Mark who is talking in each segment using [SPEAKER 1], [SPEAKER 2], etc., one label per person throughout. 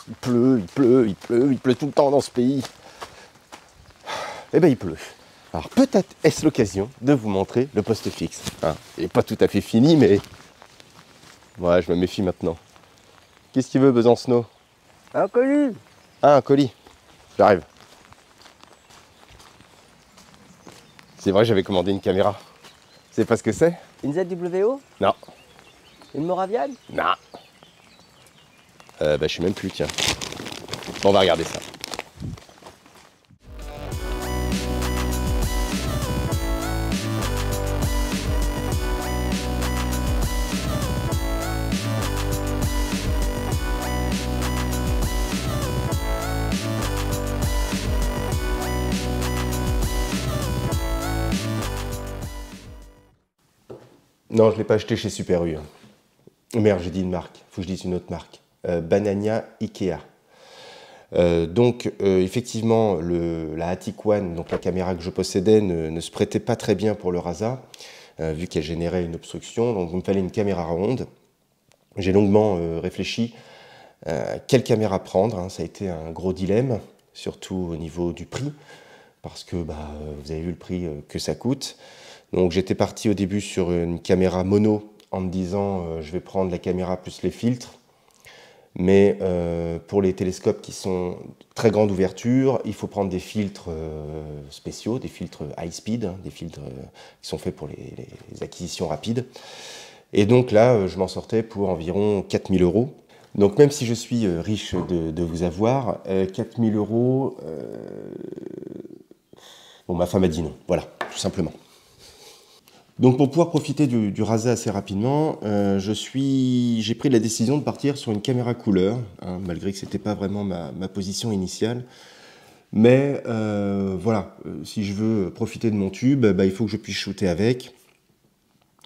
[SPEAKER 1] Il pleut, il pleut, il pleut, il pleut tout le temps dans ce pays. Eh ben il pleut. Alors peut-être est-ce l'occasion de vous montrer le poste fixe. Hein, il n'est pas tout à fait fini, mais... Ouais, je me méfie maintenant. Qu'est-ce qu'il veut, Besancenot?
[SPEAKER 2] Un colis.
[SPEAKER 1] Ah, un colis. J'arrive. C'est vrai, j'avais commandé une caméra. C'est pas ce que c'est?
[SPEAKER 2] Une ZWO?
[SPEAKER 1] Non.
[SPEAKER 2] Une Moravian?
[SPEAKER 1] Non. Je sais même plus, tiens. Bon, on va regarder ça. Non, je ne l'ai pas acheté chez Super U. Merde, j'ai dit une marque. Faut que je dise une autre marque. Banania Ikea. Effectivement, la Attic One, donc la caméra que je possédais, ne se prêtait pas très bien pour le Rasa, vu qu'elle générait une obstruction. Donc, il me fallait une caméra ronde. J'ai longuement réfléchi quelle caméra prendre. Hein. Ça a été un gros dilemme, surtout au niveau du prix, parce que vous avez vu le prix que ça coûte. Donc j'étais parti au début sur une caméra mono en me disant je vais prendre la caméra plus les filtres. Mais pour les télescopes qui sont très grande ouverture, il faut prendre des filtres spéciaux, des filtres high speed, hein, des filtres qui sont faits pour les acquisitions rapides. Et donc là, je m'en sortais pour environ 4000 €. Donc même si je suis riche de vous avoir, 4000 €, bon, ma femme a dit non, voilà, tout simplement. Donc pour pouvoir profiter du Rasa assez rapidement, j'ai pris la décision de partir sur une caméra couleur, hein, malgré que ce n'était pas vraiment ma position initiale. Mais voilà, si je veux profiter de mon tube, il faut que je puisse shooter avec.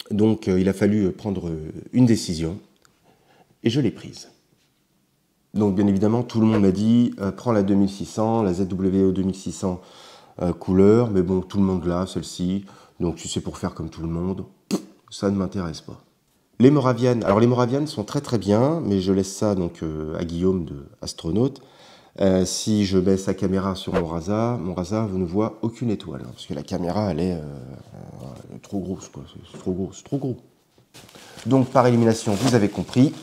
[SPEAKER 1] Donc il a fallu prendre une décision, et je l'ai prise. Donc bien évidemment, tout le monde m'a dit, prends la 2600, la ZWO 2600 couleur, mais bon, tout le monde l'a, celle-ci. Donc si c'est pour faire comme tout le monde, ça ne m'intéresse pas. Les Moravian, alors les Moravian sont très très bien, mais je laisse ça donc à Guillaume de Astronaute. Si je baisse la caméra sur mon Rasa ne voit aucune étoile, hein, parce que la caméra elle est trop grosse, quoi. C'est trop gros, c'est trop gros. Donc par élimination, vous avez compris.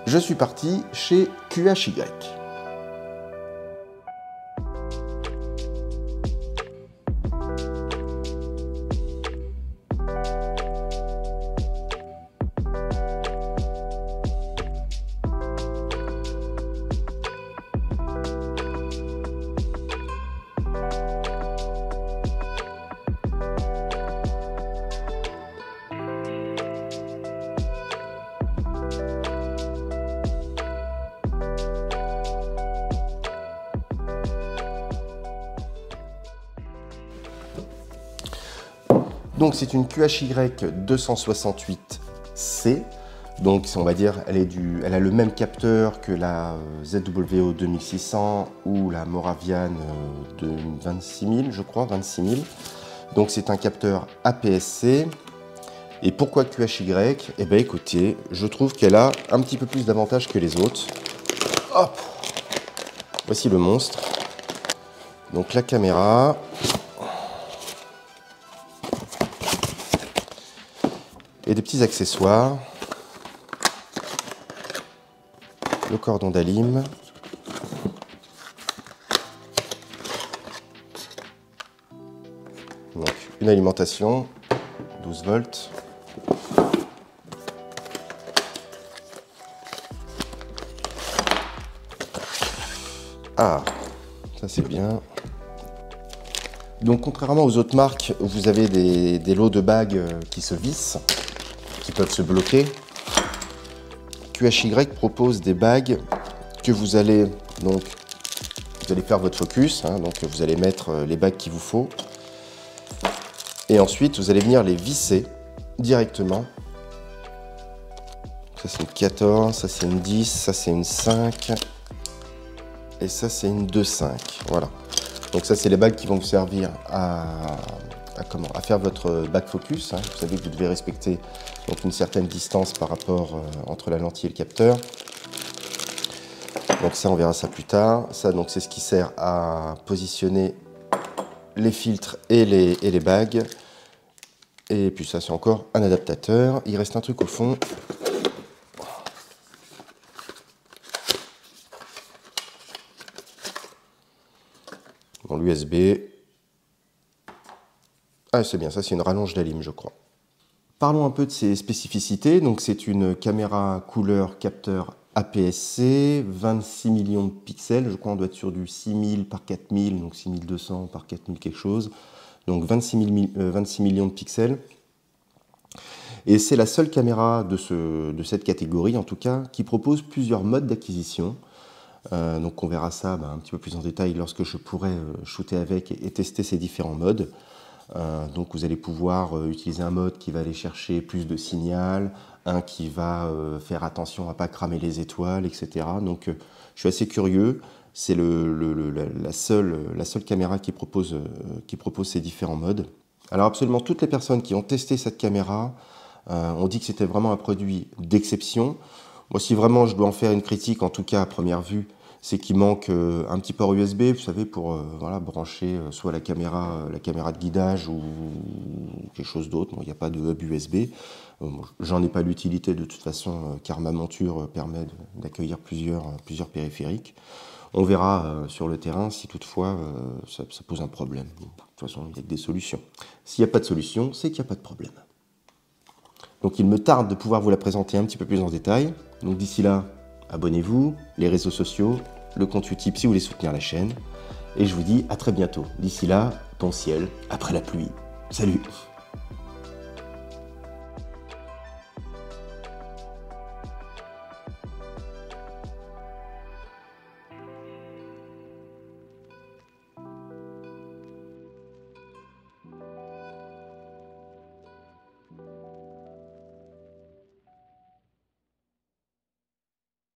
[SPEAKER 1] Je suis parti chez QHY. Donc c'est une QHY 268C. Donc on va dire, elle a le même capteur que la ZWO 2600 ou la Moravian de 26000, je crois, 26000. Donc c'est un capteur APS-C. Et pourquoi QHY? Eh bien écoutez, je trouve qu'elle a un petit peu plus d'avantages que les autres. Hop! Voici le monstre. Donc la caméra. Et des petits accessoires. Le cordon d'alim. Donc une alimentation, 12 volts. Ah, ça c'est bien. Donc contrairement aux autres marques, vous avez des lots de bagues qui se vissent, qui peuvent se bloquer. QHY propose des bagues que vous allez faire votre focus, hein, donc vous allez mettre les bagues qu'il vous faut. Et ensuite, vous allez venir les visser directement Ça c'est une 14, ça c'est une 10, ça c'est une 5. Et ça c'est une 2,5. Voilà. Donc ça c'est les bagues qui vont vous servir à faire votre back focus. Hein. Vous savez que vous devez respecter donc une certaine distance par rapport entre la lentille et le capteur. Donc ça on verra ça plus tard. Ça donc c'est ce qui sert à positionner les filtres et les bagues. Et puis ça c'est encore un adaptateur. Il reste un truc au fond. Bon, l'USB. Ah c'est bien, ça c'est une rallonge d'Alim je crois. Parlons un peu de ses spécificités. Donc c'est une caméra couleur capteur APS-C, 26 millions de pixels. Je crois qu'on doit être sur du 6000 par 4000, donc 6200 par 4000 quelque chose. Donc 26 millions de pixels. Et c'est la seule caméra de cette catégorie, en tout cas, qui propose plusieurs modes d'acquisition. Donc on verra ça un petit peu plus en détail lorsque je pourrai shooter avec et tester ces différents modes. Donc vous allez pouvoir utiliser un mode qui va aller chercher plus de signal, un qui va faire attention à ne pas cramer les étoiles, etc. Donc je suis assez curieux. C'est la seule caméra qui propose ces différents modes. Alors absolument toutes les personnes qui ont testé cette caméra ont dit que c'était vraiment un produit d'exception. Moi, si vraiment je dois en faire une critique, en tout cas à première vue, c'est qu'il manque un petit port USB, vous savez, pour voilà, brancher soit la caméra de guidage ou quelque chose d'autre. Bon, il n'y a pas de hub USB. J'en ai pas l'utilité de toute façon, car ma monture permet d'accueillir plusieurs périphériques. On verra sur le terrain si toutefois ça pose un problème. De toute façon, il n'y a que des solutions. S'il n'y a pas de solution, c'est qu'il n'y a pas de problème. Donc il me tarde de pouvoir vous la présenter un petit peu plus en détail. Donc d'ici là, abonnez-vous, les réseaux sociaux, le compte Utip si vous voulez soutenir la chaîne. Et je vous dis à très bientôt. D'ici là, bon ciel, après la pluie. Salut!